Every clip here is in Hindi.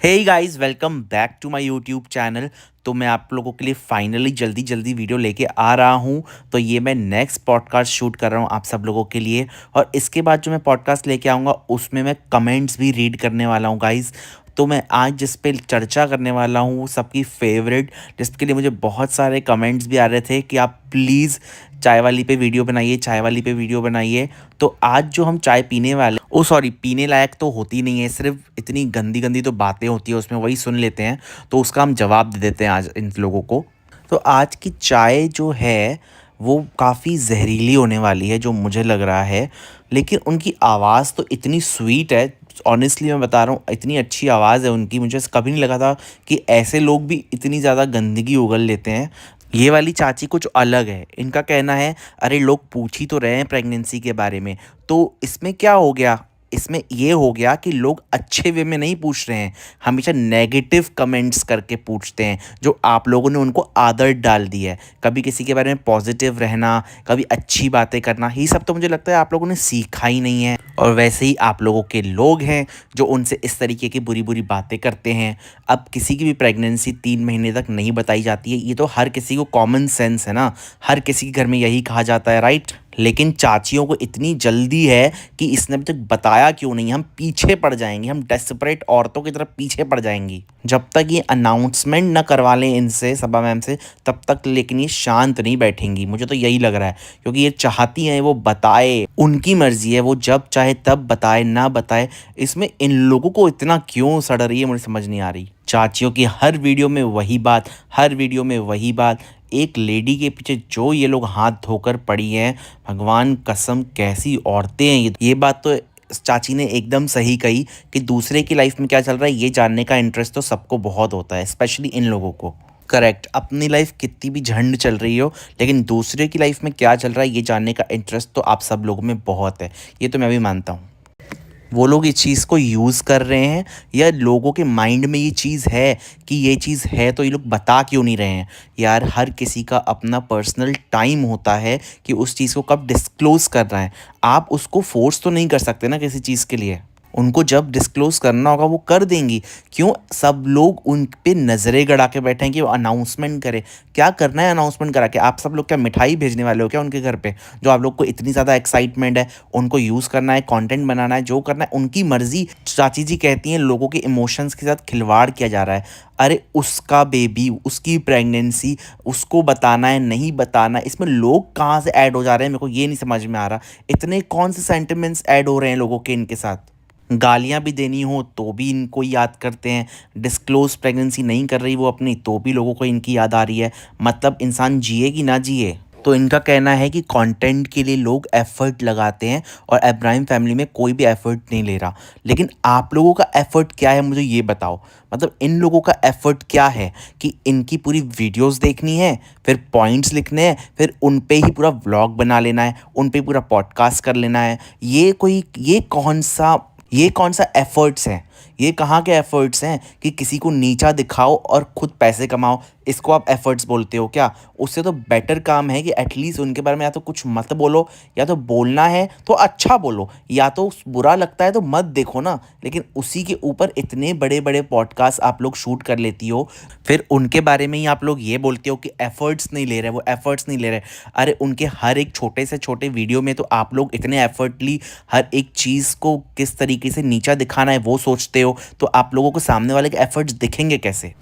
Hey guys, welcome back to my YouTube channel. तो मैं आप लोगों के लिए फाइनली जल्दी जल्दी वीडियो लेके आ रहा हूँ। तो ये मैं नेक्स्ट पॉडकास्ट शूट कर रहा हूँ आप सब लोगों के लिए। और इसके बाद जो मैं पॉडकास्ट लेके आऊँगा उसमें मैं कमेंट्स भी रीड करने वाला हूँ गाइस। तो मैं आज जिस पे चर्चा करने वाला हूँ वो सबकी फेवरेट, जिसके लिए मुझे बहुत सारे कमेंट्स भी आ रहे थे कि आप प्लीज़ चाय वाली पे वीडियो बनाइए, चाय वाली पे वीडियो बनाइए। तो आज जो हम चाय पीने वाले, ओ सॉरी, पीने लायक तो होती नहीं है, सिर्फ इतनी गंदी गंदी तो बातें होती है उसमें, वही सुन लेते हैं। तो उसका हम जवाब दे देते हैं आज इन लोगों को। तो आज की चाय जो है वो काफ़ी जहरीली होने वाली है जो मुझे लग रहा है। लेकिन उनकी आवाज़ तो इतनी स्वीट है, ऑनेस्टली मैं बता रहा हूँ, इतनी अच्छी आवाज़ है उनकी। मुझे कभी नहीं लगा था कि ऐसे लोग भी इतनी ज़्यादा गंदगी उगल लेते हैं। ये वाली चाची कुछ अलग है। इनका कहना है, अरे लोग पूछ ही तो रहे हैं प्रेगनेंसी के बारे में, तो इसमें क्या हो गया? इसमें ये हो गया कि लोग अच्छे वे में नहीं पूछ रहे हैं, हमेशा नेगेटिव कमेंट्स करके पूछते हैं, जो आप लोगों ने उनको आदत डाल दी है। कभी किसी के बारे में पॉजिटिव रहना, कभी अच्छी बातें करना, ये सब तो मुझे लगता है आप लोगों ने सीखा ही नहीं है। और वैसे ही आप लोगों के लोग हैं जो उनसे इस तरीके की बुरी बुरी बातें करते हैं। अब किसी की भी प्रेगनेंसी 3 महीने तक नहीं बताई जाती है, ये तो हर किसी को कॉमन सेंस है ना, हर किसी के घर में यही कहा जाता है, राइट? लेकिन चाचियों को इतनी जल्दी है कि इसने अभी तक बताया क्यों नहीं। हम पीछे पड़ जाएंगे, हम डेस्परेट औरतों की तरफ पीछे पड़ जाएंगी जब तक ये अनाउंसमेंट न करवा लें इनसे, सभा मैम से, तब तक। लेकिन ये शांत नहीं बैठेंगी, मुझे तो यही लग रहा है, क्योंकि ये चाहती हैं वो बताए, उनकी मर्जी है, वो जब चाहे तब बताए ना बताए। इसमें इन लोगों को इतना क्यों सड़ रही है मुझे समझ नहीं आ रही। चाचियों की हर वीडियो में वही बात, हर वीडियो में वही बात। एक लेडी के पीछे जो ये लोग हाथ धोकर पड़ी हैं, भगवान कसम कैसी औरतें हैं ये बात तो चाची ने एकदम सही कही कि दूसरे की लाइफ में क्या चल रहा है ये जानने का इंटरेस्ट तो सबको बहुत होता है, स्पेशली इन लोगों को। करेक्ट, अपनी लाइफ कितनी भी झंड चल रही हो, लेकिन दूसरे की लाइफ में क्या चल रहा है ये जानने का इंटरेस्ट तो आप सब लोगों में बहुत है। ये तो मैं भी मानता हूँ। वो लोग इस चीज़ को यूज़ कर रहे हैं या लोगों के माइंड में ये चीज़ है कि ये चीज़ है, तो ये लोग बता क्यों नहीं रहे हैं? यार, हर किसी का अपना पर्सनल टाइम होता है कि उस चीज़ को कब डिस्क्लोज़ करना है। आप उसको फोर्स तो नहीं कर सकते ना किसी चीज़ के लिए। उनको जब डिस्क्लोज़ करना होगा वो कर देंगी। क्यों सब लोग उन पे नज़रें गड़ा के बैठे हैं कि वो अनाउंसमेंट करें? क्या करना है अनाउंसमेंट करा के? आप सब लोग क्या मिठाई भेजने वाले हो क्या उनके घर पे, जो आप लोग को इतनी ज़्यादा एक्साइटमेंट है? उनको यूज़ करना है, कंटेंट बनाना है, जो करना है उनकी मर्ज़ी। चाची जी कहती हैं लोगों के इमोशंस के साथ खिलवाड़ किया जा रहा है। अरे उसका बेबी, उसकी प्रेगनेंसी, उसको बताना है नहीं बताना, इसमें लोग कहाँ से ऐड हो जा रहे हैं मेरे को ये नहीं समझ में आ रहा। इतने कौन से सेंटिमेंट्स ऐड हो रहे हैं लोगों के इनके साथ? गालियाँ भी देनी हो तो भी इनको याद करते हैं, डिस्क्लोज प्रेगनेंसी नहीं कर रही वो अपनी तो भी लोगों को इनकी याद आ रही है। मतलब इंसान जिए कि ना जिए। तो इनका कहना है कि कंटेंट के लिए लोग एफर्ट लगाते हैं और इब्राहिम फैमिली में कोई भी एफर्ट नहीं ले रहा। लेकिन आप लोगों का एफर्ट क्या है मुझे ये बताओ। मतलब इन लोगों का एफर्ट क्या है कि इनकी पूरी वीडियोस देखनी है, फिर पॉइंट्स लिखने हैं, फिर उन पे ही पूरा व्लॉग बना लेना है, उन पे पूरा पॉडकास्ट कर लेना है। ये कौन सा एफर्ट्स हैं? ये कहाँ के एफर्ट्स हैं कि किसी को नीचा दिखाओ और खुद पैसे कमाओ? इसको आप एफर्ट्स बोलते हो क्या? उससे तो बेटर काम है कि एटलीस्ट उनके बारे में या तो कुछ मत बोलो, या तो बोलना है तो अच्छा बोलो, या तो बुरा लगता है तो मत देखो ना। लेकिन उसी के ऊपर इतने बड़े बड़े पॉडकास्ट आप लोग शूट कर लेती हो, फिर उनके बारे में ही आप लोग ये बोलते हो कि एफर्ट्स नहीं ले रहे, वो एफर्ट्स नहीं ले रहे। अरे उनके हर एक छोटे से छोटे वीडियो में तो आप लोग इतने एफर्टली हर एक चीज़ को किस तरीके से नीचा दिखाना है वो सोचते हो, तो आप लोगों को सामने वाले के एफर्ट्स दिखेंगे कैसे?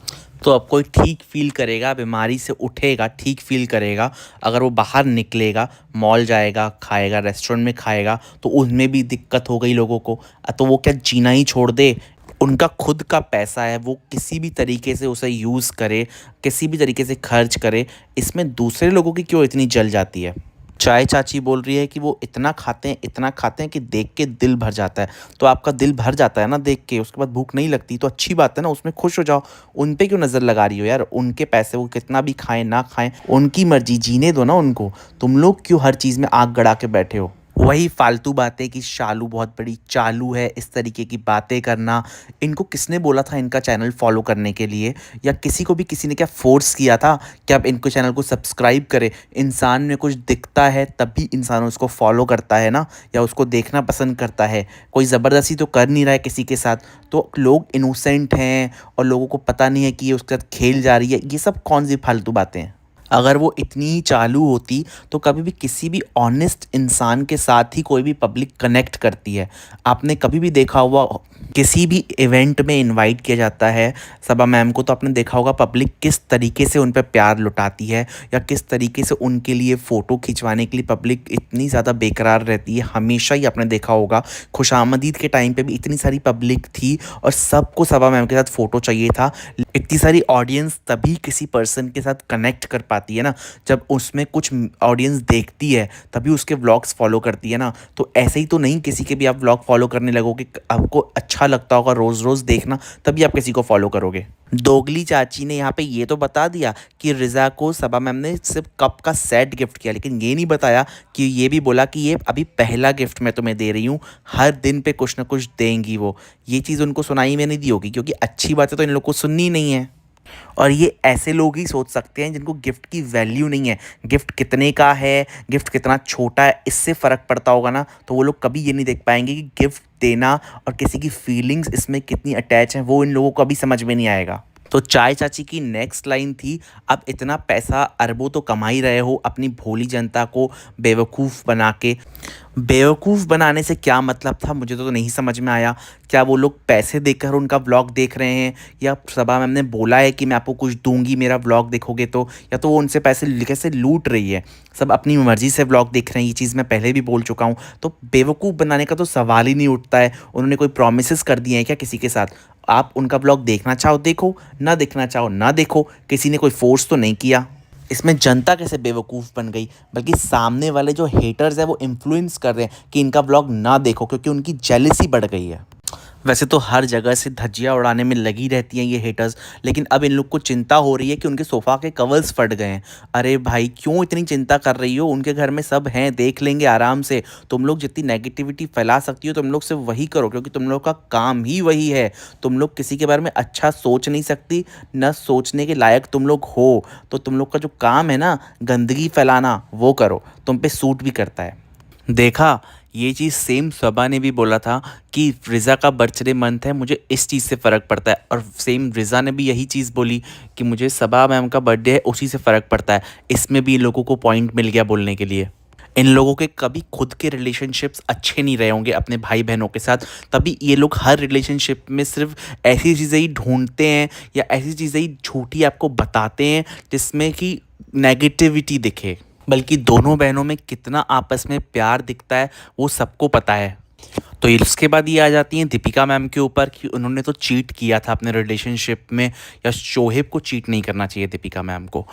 तो अब कोई ठीक फील करेगा, बीमारी से उठेगा, ठीक फील करेगा अगर वो बाहर निकलेगा, मॉल जाएगा, खाएगा, रेस्टोरेंट में खाएगा, तो उसमें भी दिक्कत हो गई लोगों को, तो वो क्या जीना ही छोड़ दे? उनका खुद का पैसा है, वो किसी भी तरीके से उसे यूज़ करे, किसी भी तरीके से खर्च करे, इसमें दूसरे लोगों की क्यों इतनी जल जाती है? चाय चाची बोल रही है कि वो इतना खाते हैं, इतना खाते हैं कि देख के दिल भर जाता है। तो आपका दिल भर जाता है ना देख के, उसके बाद भूख नहीं लगती, तो अच्छी बात है ना, उसमें खुश हो जाओ। उन पे क्यों नज़र लगा रही हो यार? उनके पैसे, वो कितना भी खाएं ना खाएं, उनकी मर्जी, जीने दो ना उनको। तुम लोग क्यों हर चीज़ में आग गड़ा के बैठे हो? वही फालतू बातें कि शालू बहुत बड़ी चालू है, इस तरीके की बातें करना। इनको किसने बोला था इनका चैनल फॉलो करने के लिए, या किसी को भी किसी ने क्या फोर्स किया था कि आप इनको चैनल को सब्सक्राइब करें? इंसान में कुछ दिखता है तभी इंसान उसको फॉलो करता है ना, या उसको देखना पसंद करता है। कोई ज़बरदस्ती तो कर नहीं रहा है किसी के साथ। तो लोग इनोसेंट हैं और लोगों को पता नहीं है कि ये उसके साथ खेल जा रही है। ये सब कौन सी फालतू बातें हैं? अगर वो इतनी ही चालू होती तो कभी भी किसी भी ऑनेस्ट इंसान के साथ ही कोई भी पब्लिक कनेक्ट करती है। आपने कभी भी देखा हुआ, किसी भी इवेंट में इनवाइट किया जाता है सबा मैम को, तो आपने देखा होगा पब्लिक किस तरीके से उन पे प्यार लुटाती है, या किस तरीके से उनके लिए फ़ोटो खिंचवाने के लिए पब्लिक इतनी ज़्यादा बेकरार रहती है। हमेशा ही आपने देखा होगा, खुशामदीद के टाइम पे भी इतनी सारी पब्लिक थी और सबको सबा मैम के साथ फ़ोटो चाहिए था। इतनी सारी ऑडियंस तभी किसी पर्सन के साथ कनेक्ट कर पाती है ना, जब उसमें कुछ ऑडियंस देखती है तभी उसके व्लॉग्स फॉलो करती है ना। तो ऐसे ही तो नहीं किसी के भी आप व्लॉग फॉलो करने लगोगे, आपको अच्छा लगता होगा रोज़ रोज़ देखना तभी आप किसी को फॉलो करोगे। दोगली चाची ने यहाँ पे ये तो बता दिया कि रिज़ा को सबा मैम ने सिर्फ कप का सेट गिफ्ट किया, लेकिन ये नहीं बताया कि ये भी बोला कि ये अभी पहला गिफ्ट मैं तुम्हें दे रही हूँ, हर दिन पे कुछ ना कुछ देंगी वो। ये चीज़ उनको सुनाई में नहीं दी होगी, क्योंकि अच्छी बातें तो इन लोग को सुननी नहीं है। और ये ऐसे लोग ही सोच सकते हैं जिनको गिफ्ट की वैल्यू नहीं है। गिफ्ट कितने का है, गिफ्ट कितना छोटा है, इससे फ़र्क पड़ता होगा ना, तो वो लोग कभी ये नहीं देख पाएंगे कि गिफ्ट देना और किसी की फीलिंग्स इसमें कितनी अटैच हैं, वो इन लोगों को अभी समझ में नहीं आएगा। तो चाय चाची की नेक्स्ट लाइन थी, अब इतना पैसा अरबों तो कमा ही रहे हो, अपनी भोली जनता को बेवकूफ़ बना के। बेवकूफ़ बनाने से क्या मतलब था, मुझे तो नहीं समझ में आया। क्या वो लोग पैसे देकर उनका व्लॉग देख रहे हैं, या सबा मैम ने बोला है कि मैं आपको कुछ दूंगी मेरा व्लॉग देखोगे तो, या तो वो उनसे पैसे कैसे लूट रही है? सब अपनी मर्ज़ी से व्लॉग देख रहे हैं, ये चीज़ मैं पहले भी बोल चुका हूँ। तो बेवकूफ़ बनाने का तो सवाल ही नहीं उठता है। उन्होंने कोई प्रॉमिसेस कर दिए हैं क्या किसी के साथ? आप उनका व्लॉग देखना चाहो देखो, ना देखना चाहो ना देखो, किसी ने कोई फोर्स तो नहीं किया। इसमें जनता कैसे बेवकूफ़ बन गई, बल्कि सामने वाले जो हेटर्स हैं वो इन्फ्लुएंस कर रहे हैं कि इनका व्लॉग ना देखो, क्योंकि उनकी जेलसी बढ़ गई है। वैसे तो हर जगह से धज्जियाँ उड़ाने में लगी रहती हैं ये हेटर्स, लेकिन अब इन लोग को चिंता हो रही है कि उनके सोफ़ा के कवर्स फट गए हैं। अरे भाई क्यों इतनी चिंता कर रही हो, उनके घर में सब हैं, देख लेंगे आराम से। तुम लोग जितनी नेगेटिविटी फैला सकती हो तुम लोग सिर्फ वही करो, क्योंकि तुम लोग का काम ही वही है। तुम लोग किसी के बारे में अच्छा सोच नहीं सकती, न सोचने के लायक तुम लोग हो। तो तुम लोग का जो काम है ना गंदगी फैलाना, वो करो, तुम पे सूट भी करता है। देखा, ये चीज़ सेम सबा ने भी बोला था कि रिज़ा का बर्थडे मंथ है, मुझे इस चीज़ से फ़र्क पड़ता है, और सेम रिज़ा ने भी यही चीज़ बोली कि मुझे सबा मैम का बर्थडे है उसी से फ़र्क पड़ता है। इसमें भी इन लोगों को पॉइंट मिल गया बोलने के लिए। इन लोगों के कभी खुद के रिलेशनशिप्स अच्छे नहीं रहे होंगे अपने भाई बहनों के साथ, तभी ये लोग हर रिलेशनशिप में सिर्फ ऐसी चीज़ें ही ढूंढते हैं, या ऐसी चीज़ें ही झूठी आपको बताते हैं जिसमें कि नेगेटिविटी दिखे। बल्कि दोनों बहनों में कितना आपस में प्यार दिखता है वो सबको पता है। तो इसके बाद ये आ जाती हैं दीपिका मैम के ऊपर कि उन्होंने तो चीट किया था अपने रिलेशनशिप में, या शोहेब को चीट नहीं करना चाहिए दीपिका मैम को।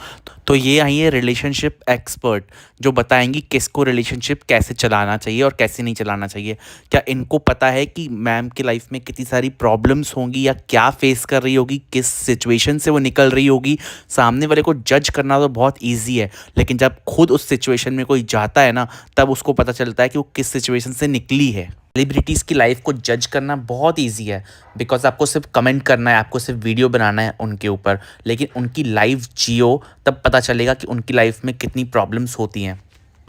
तो ये आई है रिलेशनशिप एक्सपर्ट, जो बताएंगी किसको रिलेशनशिप कैसे चलाना चाहिए और कैसे नहीं चलाना चाहिए। क्या इनको पता है कि मैम की लाइफ में कितनी सारी प्रॉब्लम्स होंगी, या क्या फेस कर रही होगी, किस सिचुएशन से वो निकल रही होगी? सामने वाले को जज करना तो बहुत ईजी है, लेकिन जब खुद उस सिचुएशन में कोई जाता है ना, तब उसको पता चलता है कि वो किस सिचुएशन से निकली है। सेलिब्रिटीज़ की लाइफ को जज करना बहुत इजी है, बिकॉज आपको सिर्फ कमेंट करना है, आपको सिर्फ वीडियो बनाना है उनके ऊपर, लेकिन उनकी लाइफ जियो, तब पता चलेगा कि उनकी लाइफ में कितनी प्रॉब्लम्स होती हैं।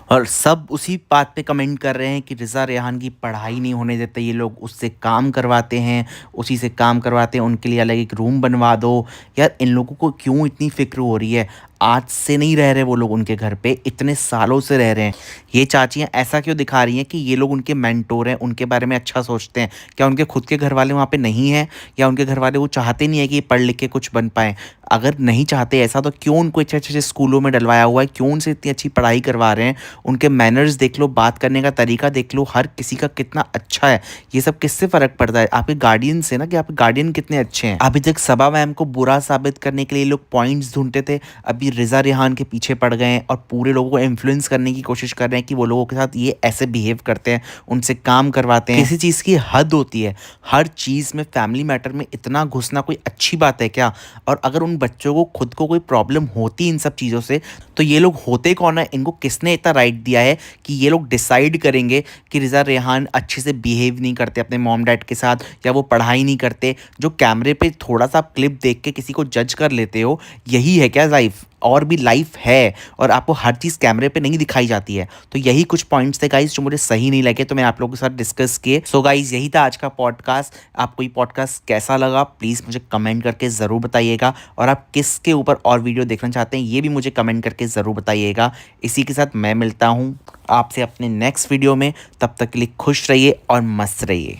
और सब उसी बात पे कमेंट कर रहे हैं कि रिज़ा रेहान की पढ़ाई नहीं होने देते ये लोग, उससे काम करवाते हैं, उसी से काम करवाते हैं, उनके लिए अलग एक रूम बनवा दो। यार इन लोगों को क्यों इतनी फ़िक्र हो रही है? आज से नहीं रह रहे वो लोग उनके घर पे, इतने सालों से रह रहे हैं। ये चाचियाँ ऐसा क्यों दिखा रही हैं कि ये लोग उनके मेंटोर हैं, उनके बारे में अच्छा सोचते हैं? क्या उनके खुद के घर वाले वहाँ पे नहीं हैं, या उनके घर वाले वो चाहते नहीं है कि ये पढ़ लिख के कुछ बन पाएँ? अगर नहीं चाहते ऐसा, तो क्यों उनको अच्छे अच्छे स्कूलों में डलवाया हुआ है, क्यों उनसे इतनी अच्छी पढ़ाई करवा रहे हैं? उनके मैनर्स देख लो, बात करने का तरीका देख लो, हर किसी का कितना अच्छा है। ये सब किससे फ़र्क पड़ता है? आपके गार्डियन से ना, कि आपके गार्डियन कितने अच्छे हैं। अभी तक सबा मैम को बुरा साबित करने के लिए लोग पॉइंट्स ढूंढते थे, अभी रिज़ा रेहान के पीछे पड़ गए हैं और पूरे लोगों को इन्फ्लुएंस करने की कोशिश कर रहे हैं कि वो लोगों के साथ ये ऐसे बिहेव करते हैं, उनसे काम करवाते हैं। किसी चीज़ की हद होती है, हर चीज़ में फैमिली मैटर में इतना घुसना कोई अच्छी बात है क्या? और अगर उन बच्चों को खुद को कोई प्रॉब्लम होती इन सब चीज़ों से, तो ये लोग होते कौन है, इनको किसने इतना राइट दिया है कि ये लोग डिसाइड करेंगे कि रिज़ा रेहान अच्छे से बिहेव नहीं करते अपने मॉम डैड के साथ, या वो पढ़ाई नहीं करते। जो कैमरे पे थोड़ा सा क्लिप देख के किसी को जज कर लेते हो, यही है क्या लाइफ? और भी लाइफ है, और आपको हर चीज़ कैमरे पे नहीं दिखाई जाती है। तो यही कुछ पॉइंट्स थे गाइस जो मुझे सही नहीं लगे, तो मैं आप लोगों के साथ डिस्कस किए। सो गाइस, यही था आज का पॉडकास्ट। आपको ये पॉडकास्ट कैसा लगा प्लीज़ मुझे कमेंट करके ज़रूर बताइएगा, और आप किसके ऊपर और वीडियो देखना चाहते हैं ये भी मुझे कमेंट करके ज़रूर बताइएगा। इसी के साथ मैं मिलता हूँ आपसे अपने नेक्स्ट वीडियो में। तब तक के लिए खुश रहिए और मस्त रहिए।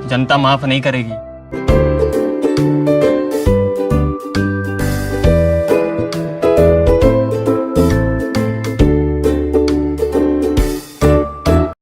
जनता माफ नहीं करेगी।